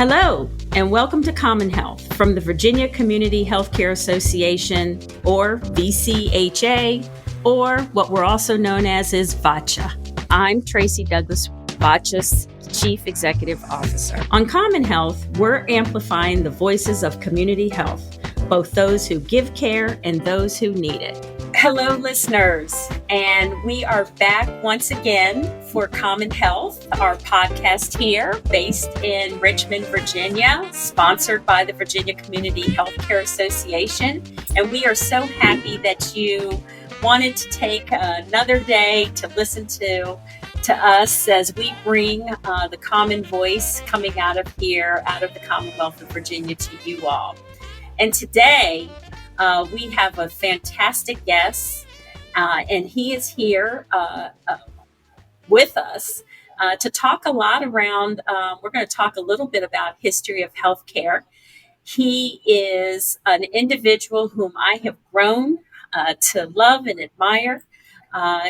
Hello, and welcome to Common Health from the Virginia Community Healthcare Association, or VCHA, or what we're also known as is VACHA. I'm Tracy Douglas, VACHA's Chief Executive Officer. On Common Health, we're amplifying the voices of community health, both those who give care and those who need it. Hello, listeners, and we are back once again for Common Health, our podcast here based in Richmond, Virginia, sponsored by the Virginia Community Healthcare Association. And we are so happy that you wanted to take another day to listen to us as we bring the common voice coming out of here, out of the Commonwealth of Virginia to you all. And today, we have a fantastic guest, and he is here with us to talk a lot around, we're going to talk a little bit about history of healthcare. He is an individual whom I have grown to love and admire.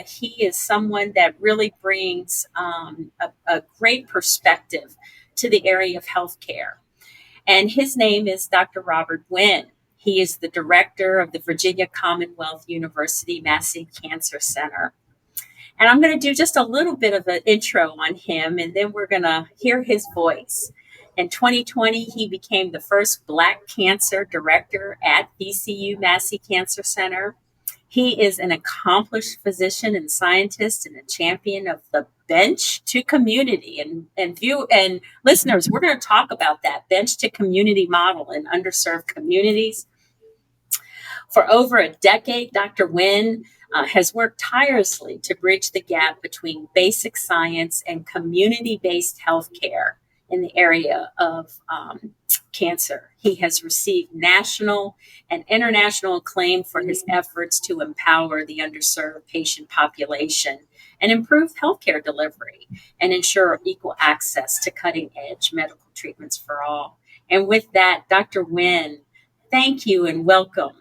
He is someone that really brings a great perspective to the area of healthcare. And his name is Dr. Robert Winn. He is the director of the Virginia Commonwealth University Massey Cancer Center. And I'm going to do just a little bit of an intro on him, and then we're going to hear his voice. In 2020, he became the first Black cancer director at VCU Massey Cancer Center. He is an accomplished physician and scientist and a champion of the bench to community. And listeners, we're going to talk about that bench to community model in underserved communities. For over a decade, Dr. Winn has worked tirelessly to bridge the gap between basic science and community-based healthcare in the area of cancer. He has received national and international acclaim for his efforts to empower the underserved patient population and improve healthcare delivery and ensure equal access to cutting-edge medical treatments for all. And with that, Dr. Winn, thank you and welcome.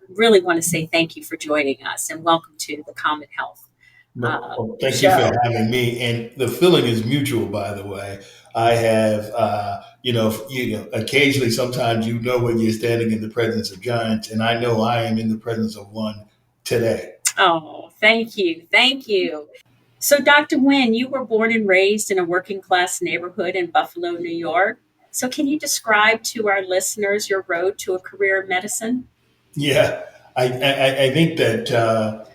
Really want to say thank you for joining us and welcome to the Common Health. Thank you for having me. And the feeling is mutual, by the way. I have, occasionally, sometimes when you're standing in the presence of giants, and I know I am in the presence of one today. Oh, thank you. Thank you. So, Dr. Winn, you were born and raised in a working class neighborhood in Buffalo, New York. So can you describe to our listeners your road to a career in medicine? Yeah, I think that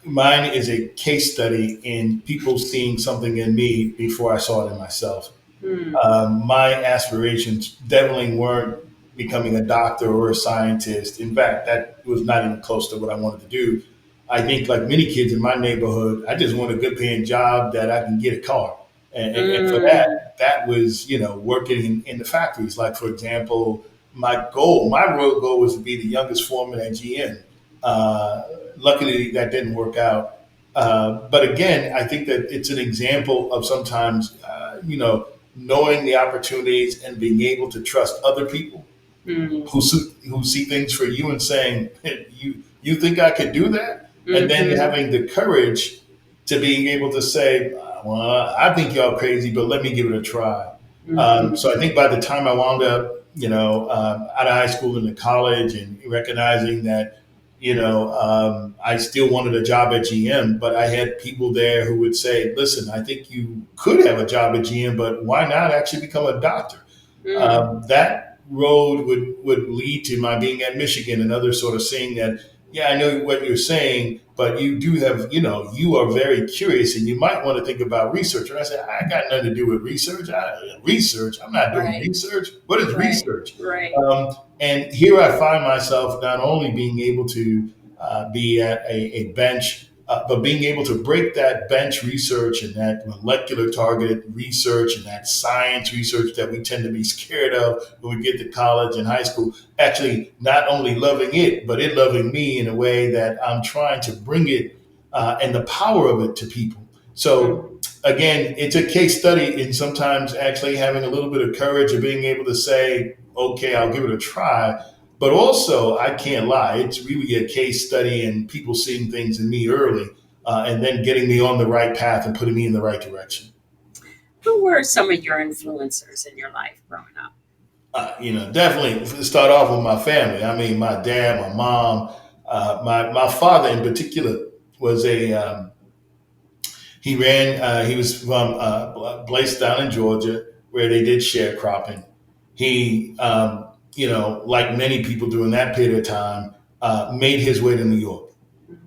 mine is a case study in people seeing something in me before I saw it in myself. My aspirations definitely weren't becoming a doctor or a scientist. In fact, that was not even close to what I wanted to do. I think, like many kids in my neighborhood, I just want a good paying job that I can get a car. And for that was, working in the factories. Like, for example, my road goal was to be the youngest foreman at GM. Luckily, that didn't work out. But again, I think that it's an example of sometimes, knowing the opportunities and being able to trust other people who see things for you and saying, you think I could do that? And then having the courage to being able to say, well, I think y'all crazy, but let me give it a try. So I think by the time I wound up, out of high school into college and recognizing that, I still wanted a job at GM, but I had people there who would say, listen, I think you could have a job at GM, but why not actually become a doctor? That road would lead to my being at Michigan and others sort of saying that, yeah, I know what you're saying, but you do have, you are very curious and you might want to think about research. And I said, I got nothing to do with research. I'm not doing research. What is research? Right. And here I find myself not only being able to be at a bench, but being able to break that bench research and that molecular targeted research and that science research that we tend to be scared of when we get to college and high school, actually not only loving it, but it loving me in a way that I'm trying to bring it and the power of it to people. So again, it's a case study in sometimes actually having a little bit of courage of being able to say, okay, I'll give it a try. But also, I can't lie, it's really a case study and people seeing things in me early and then getting me on the right path and putting me in the right direction. Who were some of your influencers in your life growing up? Definitely start off with my family. I mean, my dad, my mom, my father in particular was he ran. He was from Blaise down in Georgia, where they did sharecropping. He, like many people during that period of time, made his way to New York,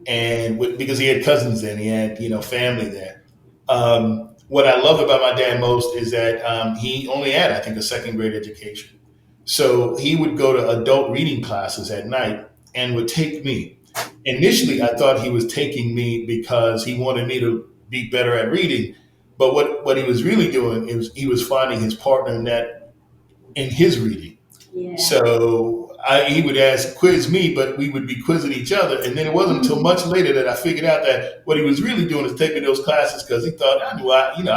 and because he had cousins there, and he had family there. What I love about my dad most is that he only had, I think, a second grade education. So he would go to adult reading classes at night and would take me. Initially, I thought he was taking me because he wanted me to be better at reading. But what he was really doing is he was finding his partner in his reading. Yeah. So he would quiz me, but we would be quizzing each other. And then it wasn't until much later that I figured out that what he was really doing is taking those classes because he thought I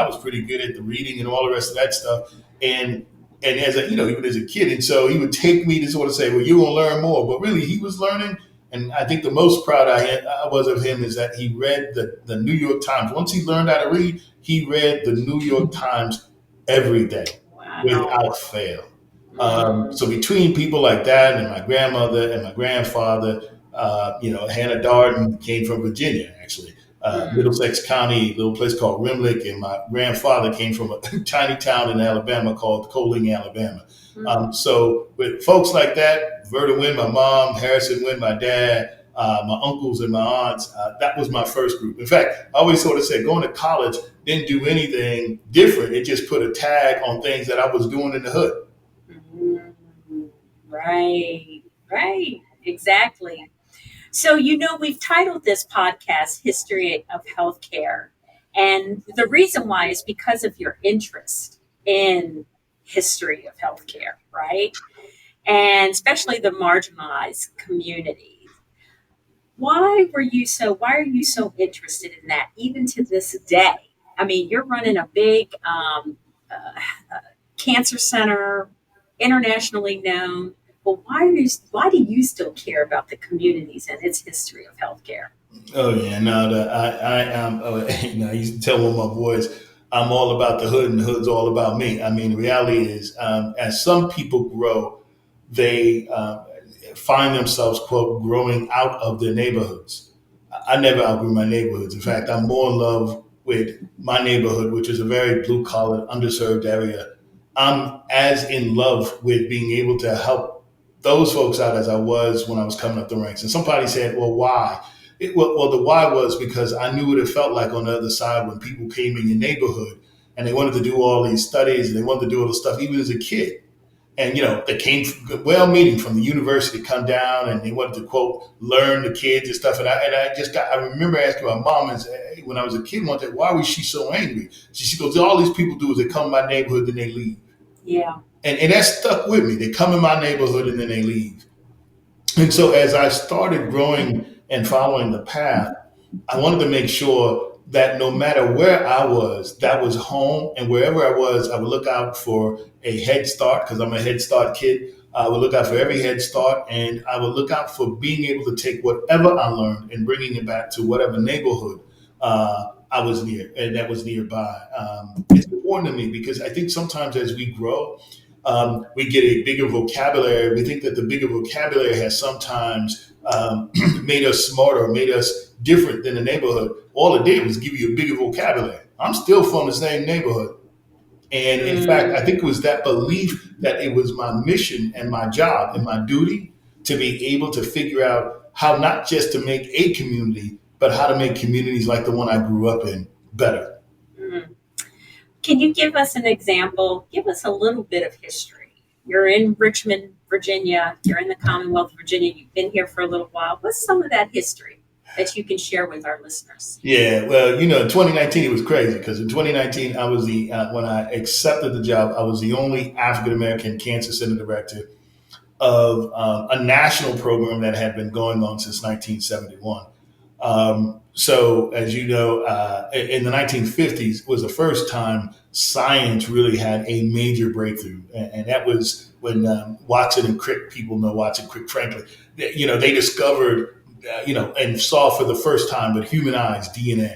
was pretty good at the reading and all the rest of that stuff. And as even as a kid, and so he would take me to sort of say, "Well, you're gonna learn more," but really he was learning. And I think the most proud I was of him is that he read the New York Times. Once he learned how to read, he read the New York Times every day. Wow. Without fail. So between people like that and my grandmother and my grandfather, Hannah Darden came from Virginia, actually, Middlesex County, a little place called Remlick, and my grandfather came from a tiny town in Alabama called Coling, Alabama. So with folks like that, Verda Winn, my mom, Harrison Winn, my dad, my uncles and my aunts, that was my first group. In fact, I always sort of said going to college didn't do anything different. It just put a tag on things that I was doing in the hood. Right, exactly. So, we've titled this podcast History of Healthcare. And the reason why is because of your interest in history of healthcare, right? And especially the marginalized communities. Why are you so interested in that even to this day? I mean, you're running a big cancer center, internationally known. But why do you still care about the communities and its history of healthcare? Oh yeah, no, I am. I used to tell one of my boys, I'm all about the hood, and the hood's all about me. I mean, the reality is, as some people grow, they find themselves, quote, growing out of their neighborhoods. I never outgrew my neighborhoods. In fact, I'm more in love with my neighborhood, which is a very blue collar, underserved area. I'm as in love with being able to help those folks out as I was when I was coming up the ranks. And somebody said, well, why? The why was because I knew what it felt like on the other side when people came in your neighborhood and they wanted to do all these studies and they wanted to do all this stuff, even as a kid. And, they came well-meaning from the university to come down and they wanted to, quote, learn the kids and stuff. I remember asking my mom when I was a kid one day, why was she so angry? She goes, all these people do is they come in my neighborhood and they leave. Yeah. And that stuck with me. They come in my neighborhood and then they leave. And so as I started growing and following the path, I wanted to make sure that no matter where I was, that was home. And wherever I was, I would look out for a head start because I'm a head start kid. I would look out for every head start and I would look out for being able to take whatever I learned and bringing it back to whatever neighborhood I was near and that was nearby. It's important to me because I think sometimes as we grow, we get a bigger vocabulary. We think that the bigger vocabulary has sometimes made us smarter, made us different than the neighborhood. All it did was give you a bigger vocabulary. I'm still from the same neighborhood. And in fact, I think it was that belief that it was my mission and my job and my duty to be able to figure out how not just to make a community, but how to make communities like the one I grew up in better. Can you give us an example? Give us a little bit of history. You're in Richmond, Virginia. You're in the Commonwealth of Virginia. You've been here for a little while. What's some of that history that you can share with our listeners? Yeah, well, in 2019, it was crazy because in 2019, I was when I accepted the job, I was the only African-American cancer center director of a national program that had been going on since 1971. So, as you know, in the 1950s was the first time science really had a major breakthrough. And that was when Watson and Crick, people know Watson, Crick, Franklin, they discovered, and saw for the first time, but humanized DNA.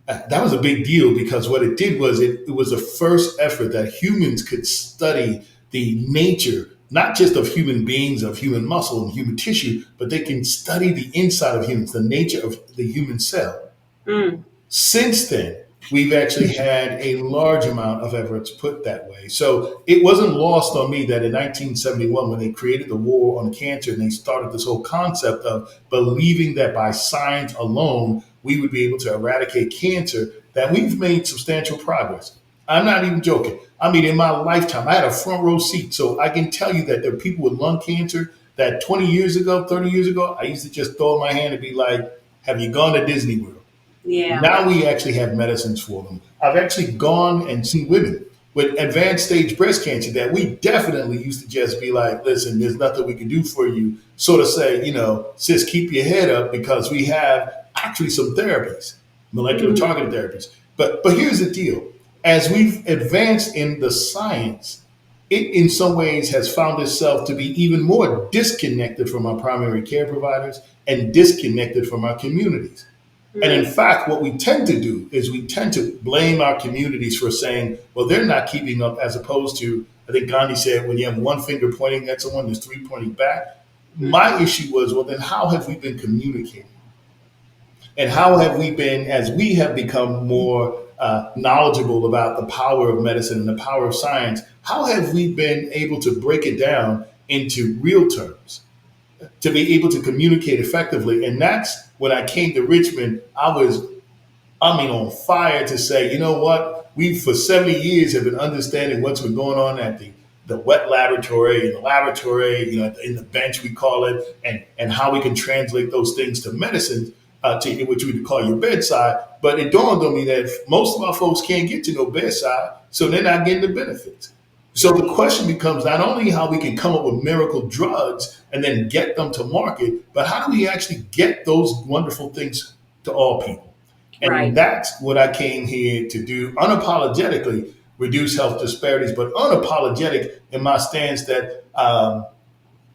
That was a big deal because what it did was it was the first effort that humans could study the nature, not just of human beings, of human muscle and human tissue, but they can study the inside of humans, the nature of the human cell. Mm. Since then, we've actually had a large amount of efforts put that way. So it wasn't lost on me that in 1971, when they created the War on Cancer and they started this whole concept of believing that by science alone, we would be able to eradicate cancer, that we've made substantial progress. I'm not even joking. I mean, in my lifetime, I had a front row seat. So I can tell you that there are people with lung cancer that 20 years ago, 30 years ago, I used to just throw in my hand and be like, have you gone to Disney World? Yeah. Now we actually have medicines for them. I've actually gone and seen women with advanced stage breast cancer that we definitely used to just be like, listen, there's nothing we can do for you. Sort of say, sis, keep your head up because we have actually some therapies, molecular Mm. targeted therapies. But here's the deal. As we've advanced in the science, it in some ways has found itself to be even more disconnected from our primary care providers and disconnected from our communities. And in Mm. fact, what we tend to do is we tend to blame our communities for saying, well, they're not keeping up, as opposed to, I think Gandhi said, when you have one finger pointing at someone, there's three pointing back. My issue was, well, then how have we been communicating? And how have we been, as we have become more knowledgeable about the power of medicine and the power of science, how have we been able to break it down into real terms? To be able to communicate effectively. And that's when I came to Richmond, on fire to say, you know what? We, for 70 years, have been understanding what's been going on at the wet laboratory, in the laboratory, in the bench, we call it, and how we can translate those things to medicine, to which we would call your bedside. But it dawned on me that most of our folks can't get to no bedside, so they're not getting the benefits. So the question becomes not only how we can come up with miracle drugs and then get them to market, but how do we actually get those wonderful things to all people? And Right. that's what I came here to do, unapologetically reduce health disparities, but unapologetic in my stance that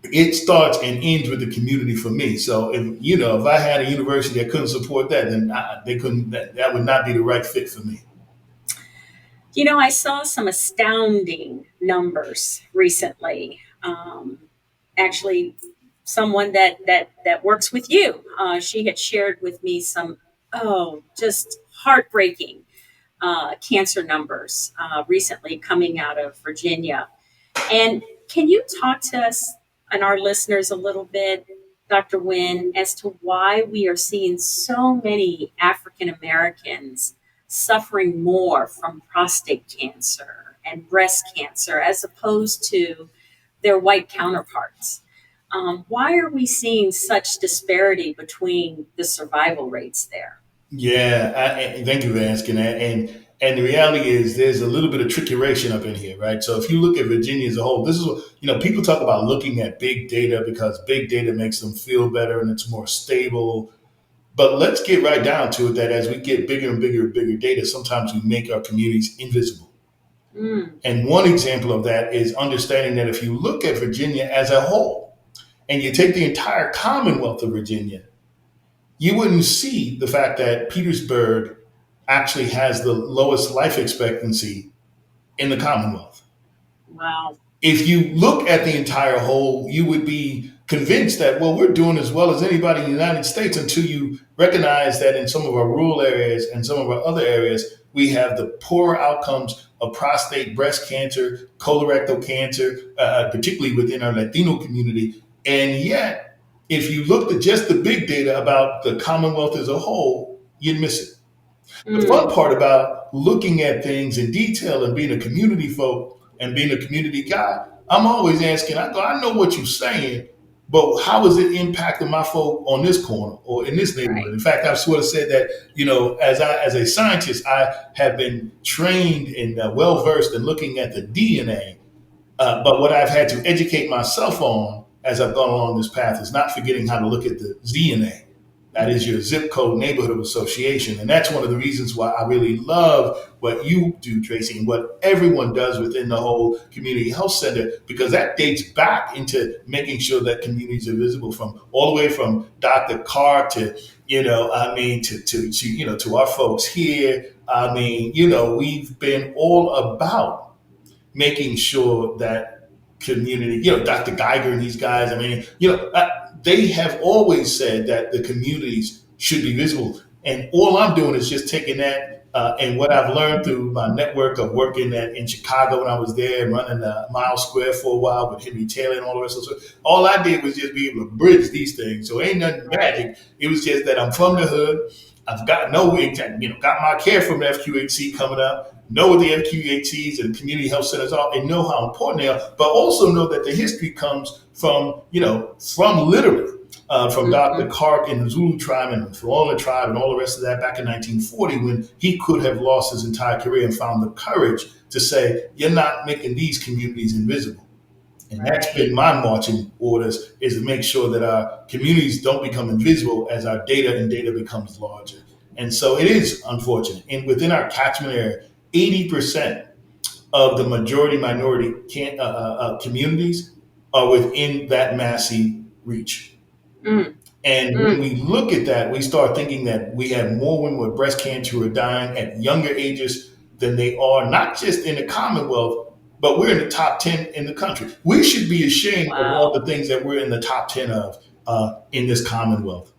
it starts and ends with the community for me. So if I had a university that couldn't support that, then they couldn't. That would not be the right fit for me. I saw some astounding numbers recently. Actually, someone that works with you, she had shared with me some, just heartbreaking cancer numbers recently coming out of Virginia. And can you talk to us and our listeners a little bit, Dr. Winn, as to why we are seeing so many African Americans suffering more from prostate cancer and breast cancer as opposed to their white counterparts? Why are we seeing such disparity between the survival rates there? Yeah, thank you for asking that. And the reality is, there's a little bit of trickeration up in here, right? So if you look at Virginia as a whole, this is what people talk about looking at big data because big data makes them feel better and it's more stable. But let's get right down to it that as we get bigger and bigger and bigger data, sometimes we make our communities invisible. Mm. And one example of that is understanding that if you look at Virginia as a whole and you take the entire Commonwealth of Virginia, you wouldn't see the fact that Petersburg actually has the lowest life expectancy in the Commonwealth. Wow. If you look at the entire whole, you would be convinced that, well, we're doing as well as anybody in the United States until you recognize that in some of our rural areas and some of our other areas, we have the poorer outcomes of prostate, breast cancer, colorectal cancer, particularly within our Latino community. And yet, if you looked at just the big data about the Commonwealth as a whole, you'd miss it. The fun Mm. part about looking at things in detail and being a community folk and being a community guy, I'm always asking, I know what you're saying, but how is it impacting my folk on this corner or in this neighborhood? Right. In fact, I've sort of said that, as a scientist, I have been trained and well versed in looking at the DNA. But what I've had to educate myself on as I've gone along this path is not forgetting how to look at the ZNA. That is your zip code neighborhood association. And that's one of the reasons why I really love what you do, Tracy, and what everyone does within the whole community health center, because that dates back into making sure that communities are visible, from all the way from Dr. Carr to, to our folks here. We've been all about making sure that community, Dr. Geiger and these guys, they have always said that the communities should be visible. And all I'm doing is just taking that and what I've learned through my network of working in Chicago when I was there and running the Mile Square for a while with Henry Taylor and all the rest of it. All I did was just be able to bridge these things. So ain't nothing magic. It was just that I'm from the hood. I've got got my care from the FQHC coming up, know what the FQHCs and community health centers are, and know how important they are, but also know that the history comes from literally from Dr. Clark and the Zulu tribe and the Florida tribe and all the rest of that back in 1940, when he could have lost his entire career and found the courage to say, you're not making these communities invisible. And that's been my marching orders, is to make sure that our communities don't become invisible as our data becomes larger. And so it is unfortunate. And within our catchment area, 80% of the majority minority communities are within that Massey reach. And when we look at that, we start thinking that we have more women with breast cancer who are dying at younger ages than they are, not just in the Commonwealth, but we're in the top 10 in the country. We should be ashamed of all the things that we're in the top 10 of in this Commonwealth.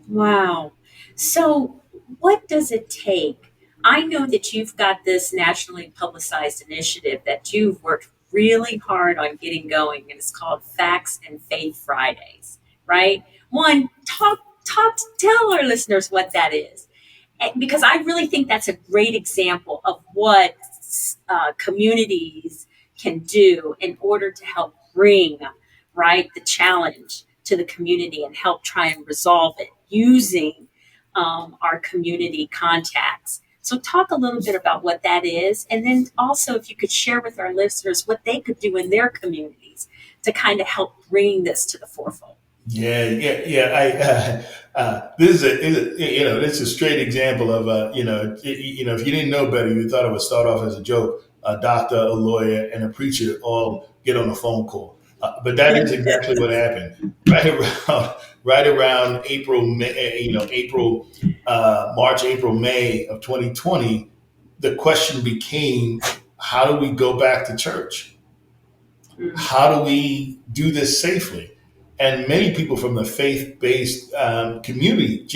Wow. So what does it take? I know that you've got this nationally publicized initiative that you've worked really hard on getting going, and it's called Facts and Faith Fridays, right? One, tell our listeners what that is, because I really think that's a great example of what communities can do in order to help bring, right, the challenge to the community and help try and resolve it using our community contacts. So talk a little bit about what that is, and then also if you could share with our listeners what they could do in their communities to kind of help bring this to the forefront. Yeah. This is a straight example of if you didn't know better, you thought it would start off as a joke. A doctor, a lawyer, and a preacher all get on a phone call, but that is exactly what happened. Right around March, April, May of 2020, the question became, how do we go back to church? How do we do this safely? And many people from the faith-based community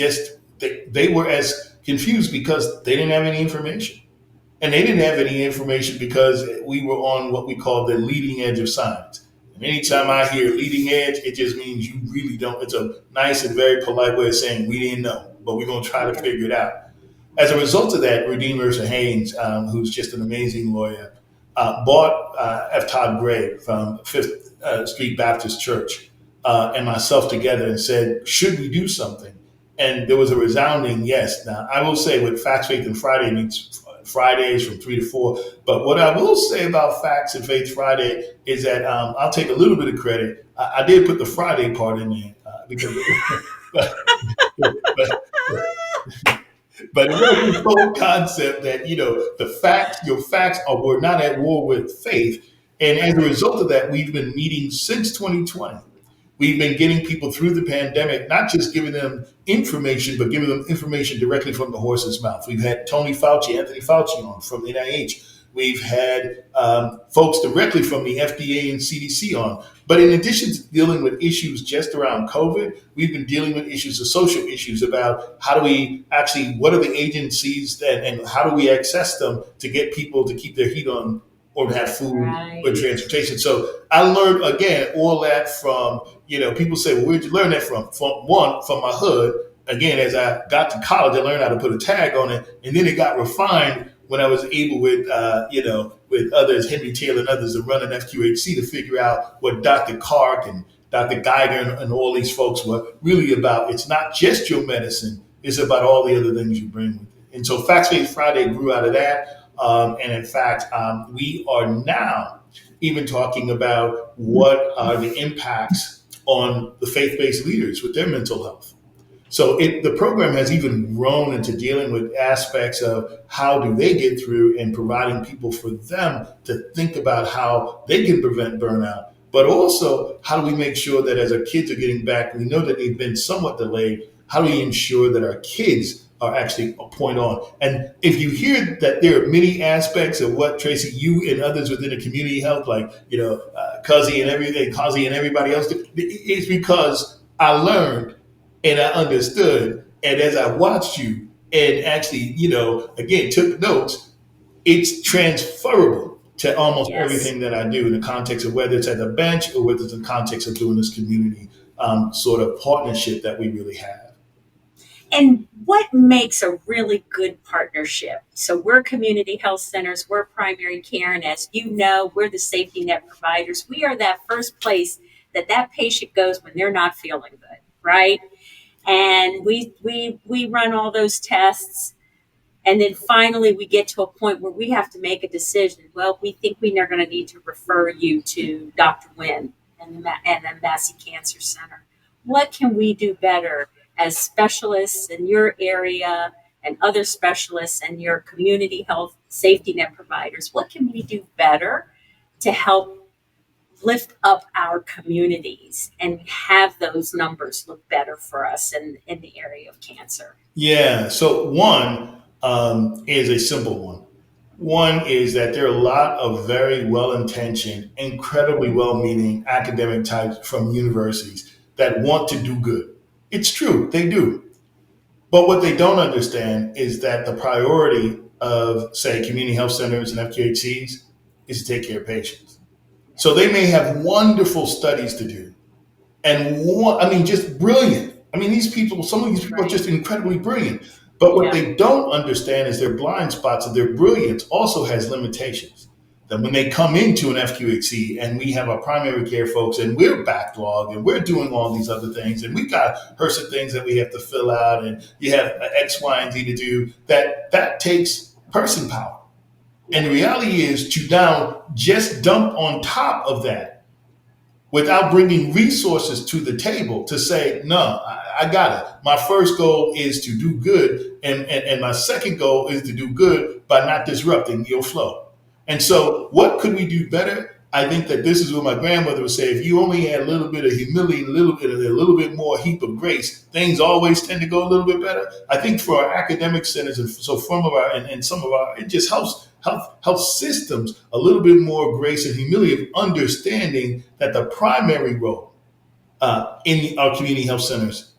they were as confused because they didn't have any information. And they didn't have any information because we were on what we call the leading edge of science. And anytime I hear leading edge, it just means you really don't. It's a nice and very polite way of saying we didn't know, but we're going to try to figure it out. As a result of that, Redeemer Haynes, who's just an amazing lawyer, bought F. Todd Gray from Fifth Street Baptist Church and myself together and said, should we do something? And there was a resounding yes. Now, I will say with Facts, Faith, and Friday meets Fridays from 3 to 4. But what I will say about Facts and Faith Friday is that I'll take a little bit of credit. I did put the Friday part in there because, but it was the whole concept that your facts we're not at war with faith, and as a result of that, we've been meeting since 2020. We've been getting people through the pandemic, not just giving them information, but giving them information directly from the horse's mouth. We've had Anthony Fauci on from the NIH. We've had folks directly from the FDA and CDC on. But in addition to dealing with issues just around COVID, we've been dealing with issues of social issues about how do we actually, what are the agencies and how do we access them to get people to keep their heat on or to have food or transportation. So I learned, again, all that from, people say, well, where'd you learn that from? From my hood. Again, as I got to college, I learned how to put a tag on it. And then it got refined when I was able with others, Henry Taylor and others, to run an FQHC to figure out what Dr. Clark and Dr. Geiger and all these folks were really about. It's not just your medicine. It's about all the other things you bring with it. And so Facts Based Friday grew out of that. And in fact, we are now even talking about what are the impacts on the faith-based leaders with their mental health. So the program has even grown into dealing with aspects of how do they get through and providing people for them to think about how they can prevent burnout. But also, how do we make sure that as our kids are getting back, we know that they've been somewhat delayed. How do we ensure that our kids are actually a point on? And if you hear that there are many aspects of what Tracy, you and others within the community health, like Cuzzy and everything, Cuzzy and everybody else, it's because I learned and I understood. And as I watched you and actually, again, took notes, it's transferable to almost Yes. everything that I do in the context of whether it's at the bench or whether it's in the context of doing this community sort of partnership that we really have. And what makes a really good partnership? So we're community health centers, we're primary care, and as you know, we're the safety net providers. We are that first place that patient goes when they're not feeling good, right? And we run all those tests, and then finally we get to a point where we have to make a decision. Well, we think we are going to need to refer you to Dr. Winn and the Massey Cancer Center. What can we do better as specialists in your area and other specialists and your community health safety net providers? What can we do better to help lift up our communities and have those numbers look better for us in the area of cancer? Yeah. So one is a simple one. One is that there are a lot of very well intentioned, incredibly well meaning academic types from universities that want to do good. It's true, they do. But what they don't understand is that the priority of, say, community health centers and FQHCs is to take care of patients. So they may have wonderful studies to do and just brilliant. I mean, some of these people are Right. just incredibly brilliant. But what Yeah. they don't understand is their blind spots of their brilliance also has limitations. That when they come into an FQHC and we have our primary care folks and we're backlogged and we're doing all these other things and we got HRSA things that we have to fill out and you have X, Y, and Z to do, that takes person power. And the reality is to now just dump on top of that without bringing resources to the table to say, no, I got it. My first goal is to do good. And my second goal is to do good by not disrupting your flow. And so what could we do better? I think that this is what my grandmother would say. If you only had a little bit of humility, a little bit more heap of grace, things always tend to go a little bit better. I think for our academic centers and so some of our and some of our, it just helps health systems a little bit more grace and humility of understanding that the primary role in our community health centers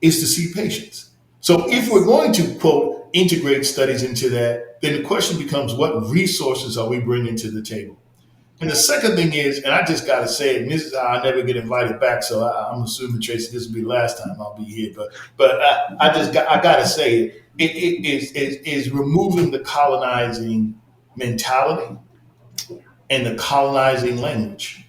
is to see patients. So if we're going to, quote, integrate studies into that, then the question becomes what resources are we bringing to the table? And the second thing is, and I just got to say it, and this is how I never get invited back, so I'm assuming, Tracy, this will be the last time I'll be here. But I got to say it is removing the colonizing mentality and the colonizing language.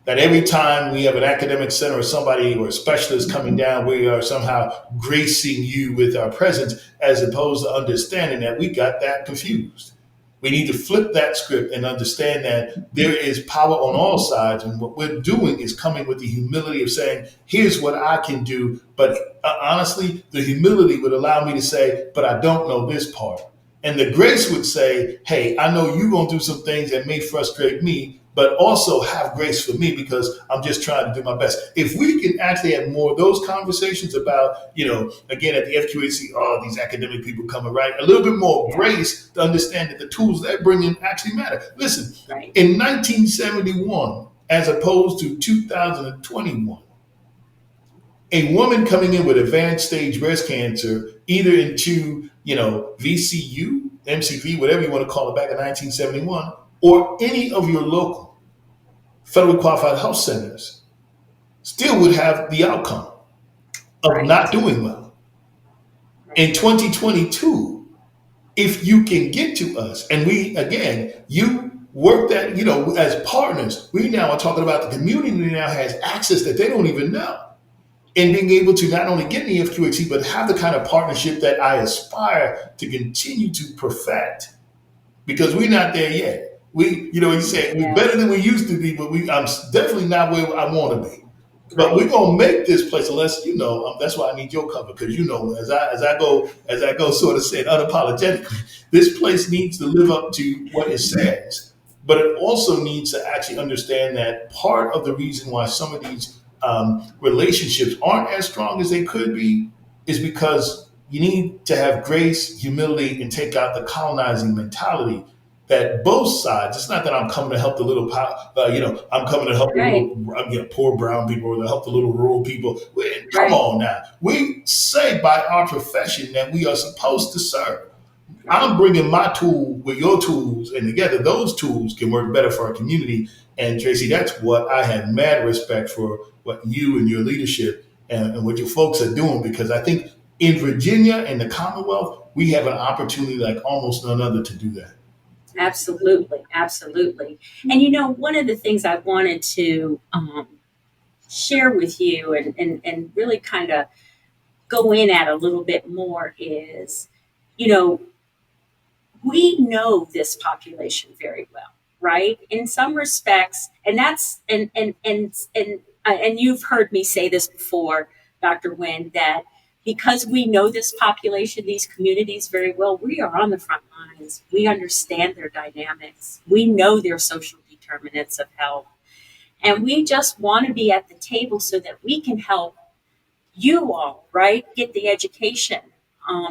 That every time we have an academic center or somebody or a specialist coming down, we are somehow gracing you with our presence, as opposed to understanding that we got that confused. We need to flip that script and understand that there is power on all sides. And what we're doing is coming with the humility of saying, here's what I can do. But honestly, the humility would allow me to say, but I don't know this part. And the grace would say, hey, I know you're going to do some things that may frustrate me, but also have grace for me because I'm just trying to do my best. If we can actually have more of those conversations about, again, at the FQHC, these academic people coming, right? A little bit more grace to understand that the tools they're bringing actually matter. Listen, Right. in 1971, as opposed to 2021, a woman coming in with advanced stage breast cancer, either into, VCU, MCV, whatever you want to call it, back in 1971, or any of your local federally qualified health centers, still would have the outcome of not doing well. In 2022, if you can get to us, and you work that, as partners, we now are talking about the community now has access that they don't even know. And being able to not only get in the FQHC, but have the kind of partnership that I aspire to continue to perfect, because we're not there yet. You said we're better than we used to be, but I'm definitely not where I want to be. But Right. we're gonna make this place, unless that's why I need your cover, because as I go sort of saying unapologetically, this place needs to live up to what it says, but it also needs to actually understand that part of the reason why some of these relationships aren't as strong as they could be is because you need to have grace, humility, and take out the colonizing mentality that both sides. It's not that I'm coming to help the little, I'm coming to help the Right. little, poor brown people, or to help the little rural people. Come Right. on now. We say by our profession that we are supposed to serve. Right. I'm bringing my tool with your tools, and together those tools can work better for our community. And Tracy, that's what I have mad respect for, what you and your leadership and what your folks are doing, because I think in Virginia and the Commonwealth, we have an opportunity like almost none other to do that. Absolutely. Absolutely. And one of the things I wanted to share with you and really kind of go in at a little bit more is, you know, we know this population very well, right? In some respects, and that's and you've heard me say this before, Dr. Wynn, that because we know this population, these communities very well, we are on the front lines. We understand their dynamics. We know their social determinants of health. And we just want to be at the table so that we can help you all, right, get the education.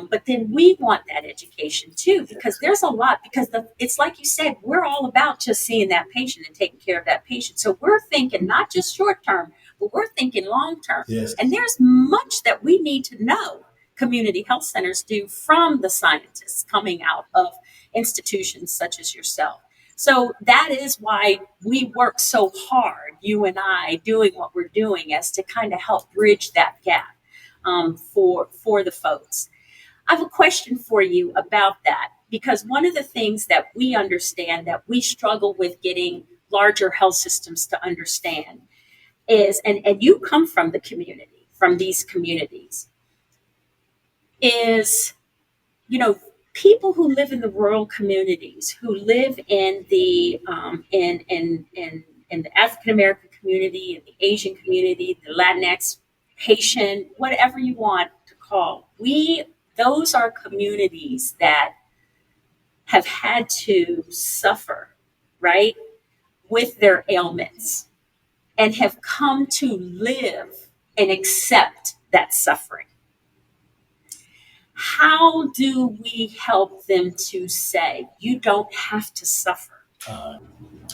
But then we want that education too, because there's a lot, because it's like you said, we're all about just seeing that patient and taking care of that patient. So we're thinking not just short term, but we're thinking long term. Yes. And there's much that we need to know community health centers do from the scientists coming out of institutions such as yourself. So that is why we work so hard, you and I, doing what we're doing, as to kind of help bridge that gap for the folks. I have a question for you about that, because one of the things that we understand that we struggle with getting larger health systems to understand is, and you come from the community, from these communities, is people who live in the rural communities, who live in the in the African American community, in the Asian community, the Latinx, Haitian, whatever you want to call. Those are communities that have had to suffer, right, with their ailments, and have come to live and accept that suffering. How do we help them to say, you don't have to suffer?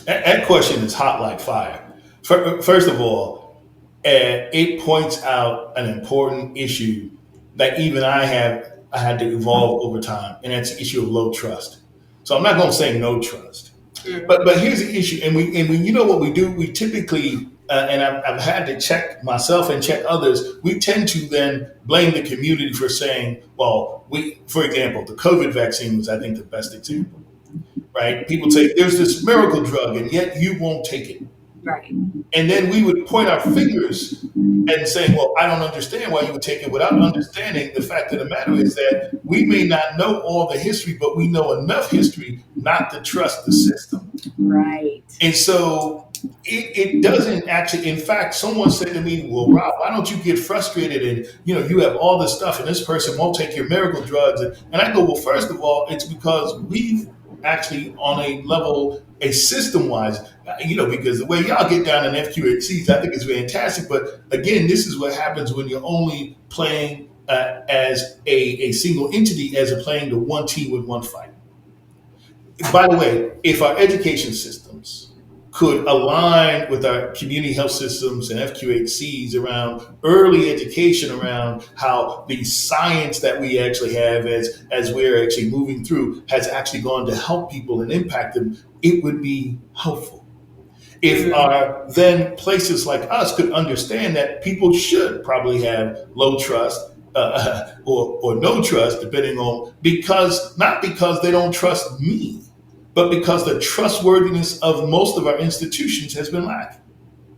That question is hot like fire. First of all, it points out an important issue that even I had to evolve over time, and that's the issue of low trust. So I'm not going to say no trust, Mm. but here's the issue, and we you know what we do? We typically and I've had to check myself and check others. We tend to then blame the community for saying, well, for example, the COVID vaccine was, I think, the best example, right? People say there's this miracle drug, and yet you won't take it. Right. And then we would point our fingers and say, well, I don't understand why you would take it, without understanding the fact of the matter is that we may not know all the history, but we know enough history not to trust the system. Right. And so it doesn't actually, in fact, someone said to me, well, Rob, why don't you get frustrated, and you have all this stuff and this person won't take your miracle drugs. And I go, well, first of all, it's because we've actually on a level, a system wise, because the way y'all get down in FQHCs, I think is fantastic. But again, this is what happens when you're only playing as a single entity, as a playing the one team with one fight. By the way, if our education systems could align with our community health systems and FQHCs around early education, around how the science that we actually have as we're actually moving through has actually gone to help people and impact them, it would be helpful. If our then places like us could understand that people should probably have low trust or no trust, depending on, not because they don't trust me, but because the trustworthiness of most of our institutions has been lacking.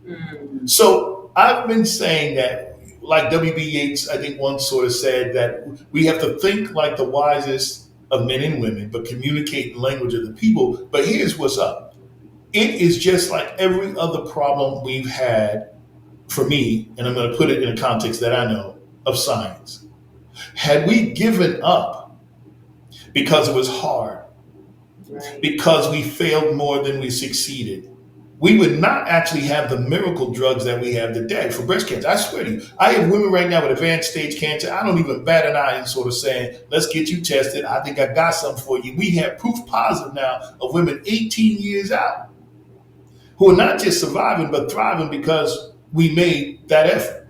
Mm. So I've been saying that, like W.B. Yeats, I think once sort of said, that we have to think like the wisest of men and women, but communicate in the language of the people. But here's what's up. It is just like every other problem we've had for me, and I'm going to put it in a context that I know of science. Had we given up because it was hard, Right. because we failed more than we succeeded, we would not actually have the miracle drugs that we have today for breast cancer. I swear to you, I have women right now with advanced stage cancer. I don't even bat an eye and sort of saying, let's get you tested. I think I got something for you. We have proof positive now of women 18 years out who are not just surviving, but thriving because we made that effort.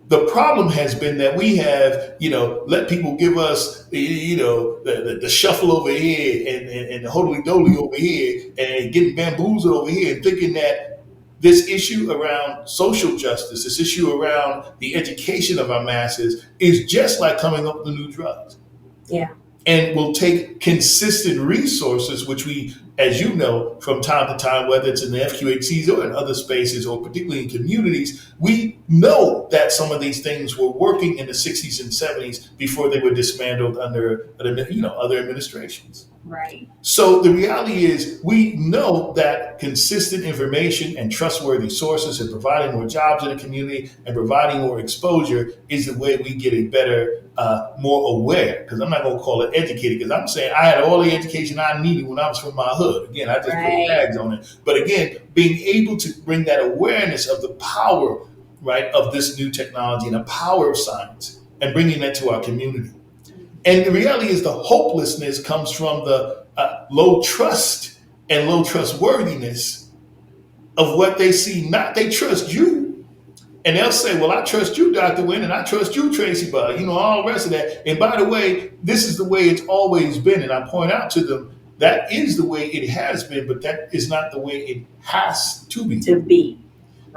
The problem has been that we have, let people give us, the shuffle over here and the holy doly over here and getting bamboozled over here and thinking that this issue around social justice, this issue around the education of our masses is just like coming up with new drugs. Yeah. And will take consistent resources, which we, as you know, from time to time, whether it's in the FQHCs or in other spaces, or particularly in communities, we know that some of these things were working in the 60s and 70s before they were dismantled under other administrations. Right. So the reality is we know that consistent information and trustworthy sources and providing more jobs in the community and providing more exposure is the way we get a better, more aware, because I'm not going to call it educated, because I'm saying I had all the education I needed when I was from my hood. Again, I just put tags on it. But again, being able to bring that awareness of the power, right, of this new technology and the power of science and bringing that to our community. And the reality is the hopelessness comes from the low trust and low trustworthiness of what they see. Not they trust you. And they'll say, well, I trust you, Dr. Winn, and I trust you, Tracy, but all the rest of that. And by the way, this is the way it's always been. And I point out to them, that is the way it has been, but that is not the way it has to be.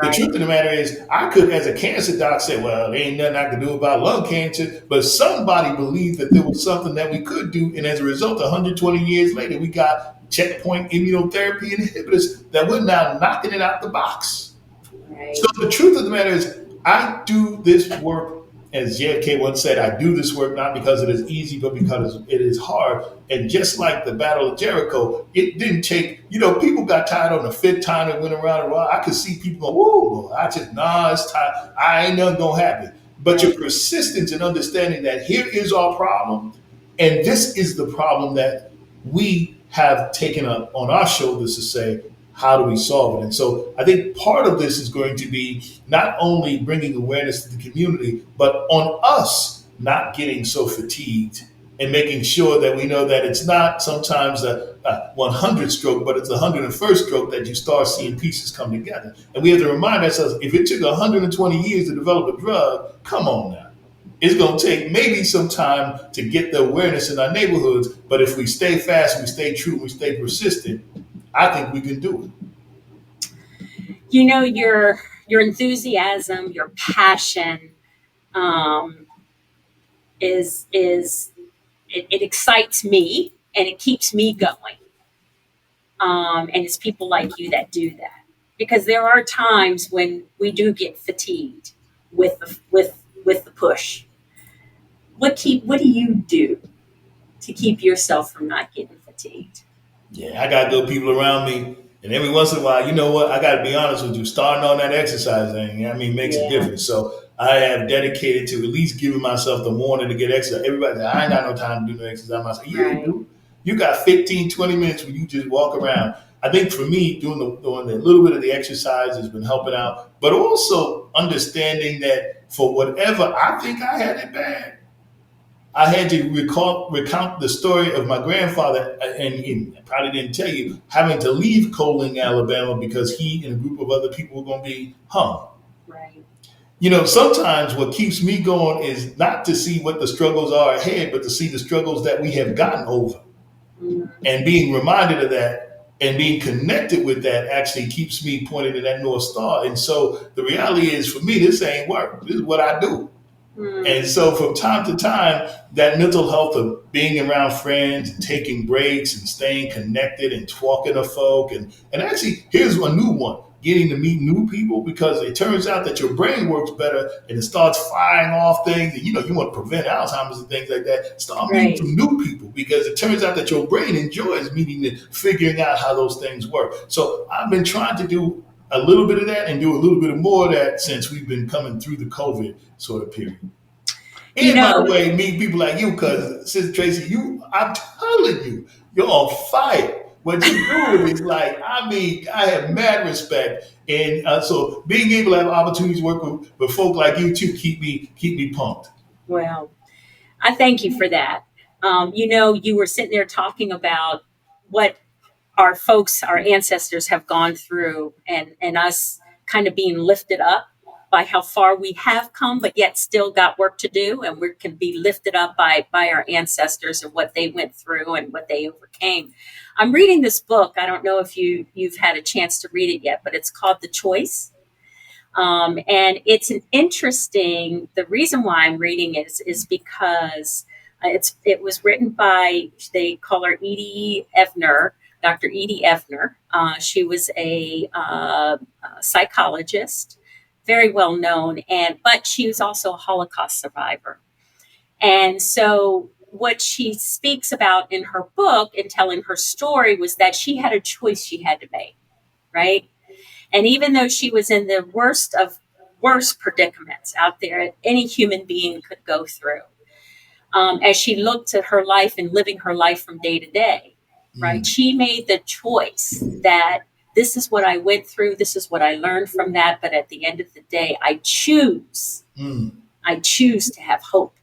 The truth of the matter is, I could, as a cancer doc, say, well, there ain't nothing I can do about lung cancer, but somebody believed that there was something that we could do, and as a result, 120 years later, we got checkpoint immunotherapy inhibitors that we're now knocking it out the box. Right. So the truth of the matter is, I do this work, as JFK once said, I do this work not because it is easy, but because it is hard. And just like the Battle of Jericho, it didn't take, people got tired on the fifth time it went around and around. I could see people go, whoa, it's time. I ain't nothing gonna happen. But your persistence in understanding that here is our problem, and this is the problem that we have taken up on our shoulders to say, how do we solve it? And so I think part of this is going to be not only bringing awareness to the community, but on us not getting so fatigued and making sure that we know that it's not sometimes a 100th stroke, but it's the 101st stroke that you start seeing pieces come together. And we have to remind ourselves, if it took 120 years to develop a drug, come on now. It's going to take maybe some time to get the awareness in our neighborhoods, but if we stay fast, we stay true, we stay persistent, I think we can do it. Your enthusiasm, your passion, it excites me and it keeps me going. And it's people like you that do that, because there are times when we do get fatigued with the push. What do you do to keep yourself from not getting fatigued? Yeah, I got good people around me. And every once in a while, you know what? I got to be honest with you. Starting on that exercise thing, makes a difference. So I have dedicated to at least giving myself the morning to get exercise. Everybody says, I ain't got no time to do no exercise. I say, yeah, dude. You got 15, 20 minutes where you just walk around. I think for me, doing a little bit of the exercise has been helping out. But also understanding that for whatever I think I had it bad, I had to recount the story of my grandfather, and I probably didn't tell you, having to leave Coaling, Alabama, because he and a group of other people were going to be hung. Right. Sometimes what keeps me going is not to see what the struggles are ahead, but to see the struggles that we have gotten over. Mm-hmm. And being reminded of that and being connected with that actually keeps me pointed to that North Star. And so the reality is, for me, this ain't work. This is what I do. And so from time to time, that mental health of being around friends and taking breaks and staying connected and talking to folk. And actually, here's a new one, getting to meet new people, because it turns out that your brain works better and it starts firing off things. And, you want to prevent Alzheimer's and things like that. Start meeting some new people, because it turns out that your brain enjoys meeting and figuring out how those things work. So I've been trying to do a little bit of that and do a little bit more of that since we've been coming through the COVID sort of period. You And by the know, way, meet people like you, because Sister Tracy, I'm telling you, you're on fire. What you're doing is like, I mean, I have mad respect. And so being able to have opportunities to work with folk like you too, keep me pumped. well, I thank you for that. You were sitting there talking about what our folks, our ancestors have gone through, and us kind of being lifted up by how far we have come, but yet still got work to do. And we can be lifted up by our ancestors and what they went through and what they overcame. I'm reading this book. I don't know if you've had a chance to read it yet, but it's called The Choice. And it's an interesting, the reason why I'm reading it is because it was written by, they call her Edie Evner, Dr. Edie Evner. She was a psychologist, very well known, but she was also a Holocaust survivor. And so what she speaks about in her book and telling her story was that she had a choice she had to make, right? And even though she was in the worst of worst predicaments out there any human being could go through, as she looked at her life and living her life from day to day, right? She made the choice that this is what I went through. This is what I learned from that. But at the end of the day, I choose to have hope,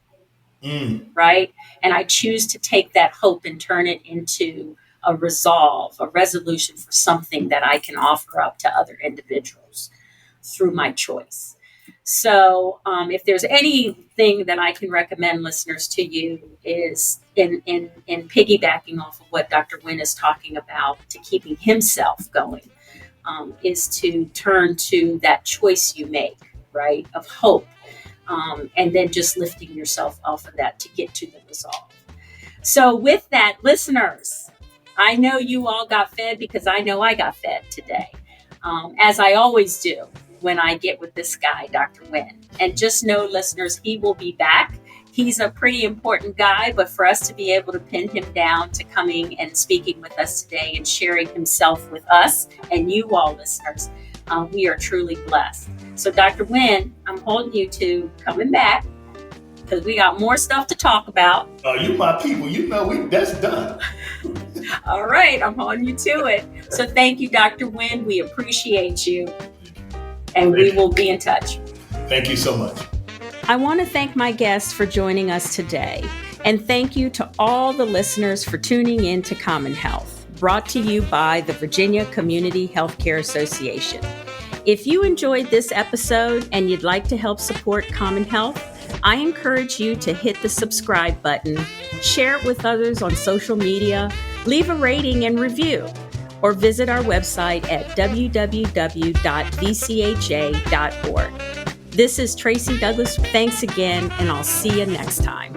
right? And I choose to take that hope and turn it into a resolve, a resolution for something that I can offer up to other individuals through my choice. So if there's anything that I can recommend listeners to you is in piggybacking off of what Dr. Winn is talking about to keeping himself going, is to turn to that choice you make, right, of hope, and then just lifting yourself off of that to get to the resolve. So with that, listeners, I know you all got fed because I know I got fed today, as I always do when I get with this guy, Dr. Winn. And just know, listeners, he will be back. He's a pretty important guy, but for us to be able to pin him down to coming and speaking with us today and sharing himself with us and you all listeners, we are truly blessed. So Dr. Winn, I'm holding you to coming back because we got more stuff to talk about. Oh, you my people. You know, that's done. All right, I'm holding you to it. So thank you, Dr. Winn. We appreciate you. And we will be in touch. Thank you so much. I want to thank my guests for joining us today. And thank you to all the listeners for tuning in to Common Health, brought to you by the Virginia Community Healthcare Association. If you enjoyed this episode and you'd like to help support Common Health, I encourage you to hit the subscribe button, share it with others on social media, leave a rating and review, or visit our website at www.vcha.org. This is Tracy Douglas. Thanks again, and I'll see you next time.